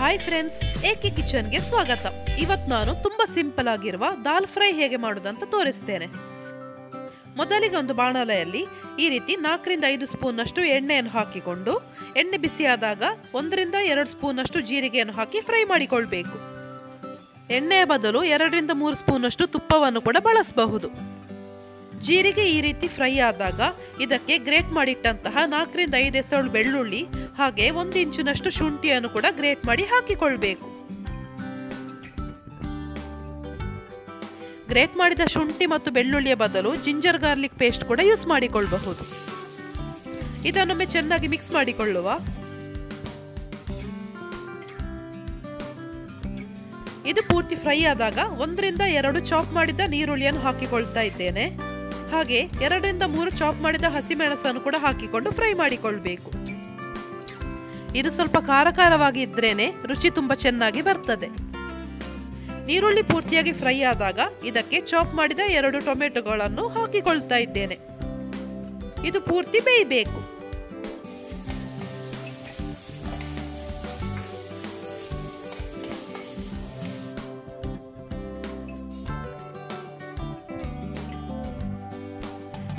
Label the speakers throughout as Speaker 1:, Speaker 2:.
Speaker 1: Hi friends, ಏಕೆ ಕಿಚನ್ಗೆ ಸ್ವಾಗತ. ಇವತ್ತು ನಾನು ತುಂಬಾ ಸಿಂಪಲ್ ಆಗಿರುವ ದಾಲ್ ಫ್ರೈ ಹೇಗೆ ಮಾಡೋದಂತ ತೋರಿಸ್ತೇನೆ. ಮೊದಲಿಗೆ ಒಂದು ಬಾಣಲೆಯಲ್ಲಿ ಈ ರೀತಿ 4 ರಿಂದ 5 ಸ್ಪೂನ್ ಅಷ್ಟು ಎಣ್ಣೆಯನ್ನು ಹಾಕಿಕೊಂಡು ಎಣ್ಣೆ ಬಿಸಿಯಾದಾಗ 1 ರಿಂದ 2 ಸ್ಪೂನ್ ಅಷ್ಟು ಜೀರಿಗೆಯನ್ನು ಹಾಕಿ ಫ್ರೈ ಮಾಡಿಕೊಳ್ಳಬೇಕು. ಎಣ್ಣೆಯ ಬದಲು 2 ರಿಂದ 3 ಸ್ಪೂನ್ ಅಷ್ಟು ತುಪ್ಪವನ್ನು ಕೂಡ ಬಳಸಬಹುದು. ಜೀರಿಗೆ ಈ ರೀತಿ ಫ್ರೈ ಆದಾಗ ಇದಕ್ಕೆ ಗ್ರೇಟ್ ಮಾಡಿಟ್ಟಂತಹ 4 ರಿಂದ 5 ಎಸಳು ಬೆಳ್ಳುಳ್ಳಿ ಹಾಗೆ 1 ಇಂಚಿನಷ್ಟು ಶುಂಠಿಯನ್ನು ಕೂಡ ಗ್ರೇಟ್ ಮಾಡಿ ಹಾಕಿಕೊಳ್ಬೇಕು. ಗ್ರೇಟ್ ಮಾಡಿದ ಶುಂಠಿ ಮತ್ತು ಬೆಳ್ಳುಳ್ಳಿಯ ಬದಲು ಜಿಂಜರ್ ಗಾರ್ಲಿಕ್ ಪೇಸ್ಟ್ ಕೂಡ ಯೂಸ್ ಮಾಡಿಕೊಳ್ಳಬಹುದು. ಇದನ್ನೊಮ್ಮೆ ಚೆನ್ನಾಗಿ ಮಿಕ್ಸ್ ಮಾಡಿಕೊಳ್ಳುವ. ಇದು ಪೂರ್ತಿ ಫ್ರೈ ಆದಾಗ 1 ರಿಂದ 2 ಚಾಪ್ ಮಾಡಿದ ನೀರುಳ್ಳಿಯನ್ನು ಹಾಕಿಕೊಳ್ತಾ ಇದ್ದೇನೆ. ಹಾಗೆ 2 ರಿಂದ 3 ಚಾಪ್ ಮಾಡಿದ ಹಸಿಮೆಣಸನ್ನು ಕೂಡ ಹಾಕಿಕೊಂಡು ಫ್ರೈ ಮಾಡಿಕೊಳ್ಬೇಕು. ಇದು ಸ್ವಲ್ಪ ಖಾರವಾಗಿ ಇದ್ರೇನೆ ರುಚಿ ತುಂಬಾ ಚೆನ್ನಾಗಿ ಬರ್ತದೆ. ನೀರುಳ್ಳಿ ಪೂರ್ತಿಯಾಗಿ ಫ್ರೈ ಆದಾಗ ಇದಕ್ಕೆ ಚಾಪ್ ಮಾಡಿದ 2 ಟೊಮೆಟೊಗಳನ್ನು ಹಾಕಿಕೊಳ್ತಾ ಇದ್ದೇನೆ. ಇದು ಪೂರ್ತಿ ಬೇಯಬೇಕು.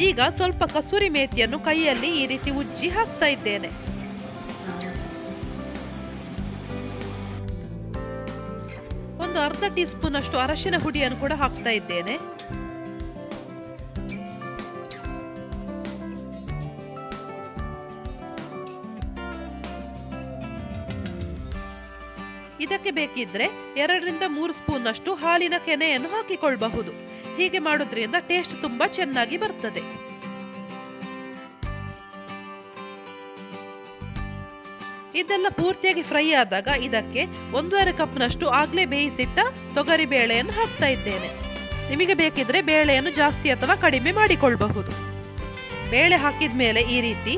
Speaker 1: ಈಗ ಸ್ವಲ್ಪ ಕಸೂರಿ ಮೇಥಿಯನ್ನು ಕೈಯಲ್ಲಿ ಈ ರೀತಿ ಉಜ್ಜಿ ಹಾಕ್ತಾ ಇದ್ದೇನೆ. ಒಂದು ಅರ್ಧ ಟೀ ಸ್ಪೂನ್ ಅಷ್ಟು ಅರಶಿನ ಹುಡಿಯನ್ನು ಕೂಡ ಹಾಕ್ತಾ ಇದ್ದೇನೆ. ಇದಕ್ಕೆ ಬೇಕಿದ್ರೆ 2 ರಿಂದ 3 ಸ್ಪೂನ್ ಅಷ್ಟು ಹಾಲಿನ ಕೆನೆಯನ್ನು ಹಾಕಿಕೊಳ್ಳಬಹುದು. ಹೀಗೆ ಮಾಡೋದ್ರಿಂದ ಟೇಸ್ಟ್ ತುಂಬಾ ಚೆನ್ನಾಗಿ ಬರ್ತದೆ. ಇದೆಲ್ಲ ಪೂರ್ತಿಯಾಗಿ ಫ್ರೈ ಆದಾಗ ಇದಕ್ಕೆ 1.5 ಕಪ್ನಷ್ಟು ಆಗ್ಲೇ ಬೇಯಿಸಿಟ್ಟ ತೊಗರಿ ಬೇಳೆಯನ್ನು ಹಾಕ್ತಾ ಇದ್ದೇನೆ. ನಿಮಗೆ ಬೇಕಿದ್ರೆ ಬೇಳೆಯನ್ನು ಜಾಸ್ತಿ ಅಥವಾ ಕಡಿಮೆ ಮಾಡಿಕೊಳ್ಳಬಹುದು. ಬೇಳೆ ಹಾಕಿದ ಮೇಲೆ ಈ ರೀತಿ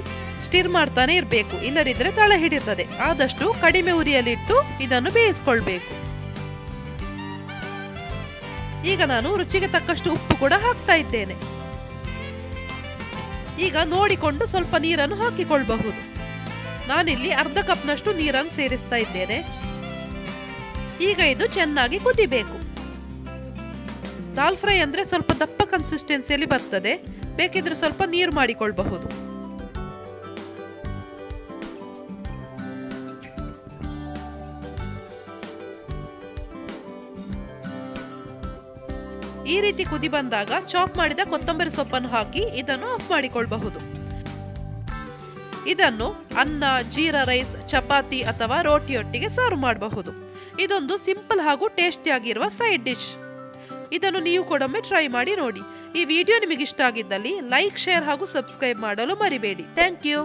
Speaker 1: ಸ್ಟಿರ್ ಮಾಡ್ತಾನೆ ಇರಬೇಕು, ಇಲ್ಲದಿದ್ರೆ ತಳ ಹಿಡಿಯುತ್ತದೆ. ಆದಷ್ಟು ಕಡಿಮೆ ಉರಿಯಲ್ಲಿಟ್ಟು ಇದನ್ನು ಬೇಯಿಸ್ಕೊಳ್ಬೇಕು. ಈಗ ನಾನು ರುಚಿಗೆ ತಕ್ಕಷ್ಟು ಉಪ್ಪು ಕೂಡ ಹಾಕ್ತಾ ಇದ್ದೇನೆ. ಈಗ ನೋಡಿಕೊಂಡು ಸ್ವಲ್ಪ ನೀರನ್ನು ಹಾಕಿಕೊಳ್ಳಬಹುದು. ನಾನಿಲ್ಲಿ ಅರ್ಧ ಕಪ್ನಷ್ಟು ನೀರನ್ನು ಸೇರಿಸ್ತಾ ಇದ್ದೇನೆ. ಈಗ ಇದು ಚೆನ್ನಾಗಿ ಕುದಿಬೇಕು. ದಾಲ್ ಫ್ರೈ ಅಂದ್ರೆ ಸ್ವಲ್ಪ ದಪ್ಪ ಕನ್ಸಿಸ್ಟೆನ್ಸಿಯಲ್ಲಿ ಬರ್ತದೆ. ಬೇಕಿದ್ರೆ ಸ್ವಲ್ಪ ನೀರು ಮಾಡಿಕೊಳ್ಳಬಹುದು. ಈ ರೀತಿ ಕುದಿ ಬಂದಾಗ ಚಾಪ್ ಮಾಡಿದ ಕೊತ್ತಂಬರಿ ಸೊಪ್ಪನ್ನು ಹಾಕಿ ಇದನ್ನು ಆಫ್ ಮಾಡಿಕೊಳ್ಳಬಹುದು. ಇದನ್ನು ಅನ್ನ, ಜೀರಾ ರೈಸ್, ಚಪಾತಿ ಅಥವಾ ರೋಟಿಯೊಟ್ಟಿಗೆ ಸರ್ವ್ ಮಾಡಬಹುದು. ಇದೊಂದು ಸಿಂಪಲ್ ಹಾಗೂ ಟೇಸ್ಟಿ ಆಗಿರುವ ಸೈಡ್ ಡಿಶ್. ಇದನ್ನು ನೀವು ಕೊಡೊಮ್ಮೆ ಟ್ರೈ ಮಾಡಿ ನೋಡಿ. ಈ ವಿಡಿಯೋ ನಿಮಗೆ ಇಷ್ಟ ಆಗಿದ್ದಲ್ಲಿ ಲೈಕ್, ಶೇರ್ ಹಾಗೂ ಸಬ್ಸ್ಕ್ರೈಬ್ ಮಾಡಲು ಮರಿಬೇಡಿ. Thank you.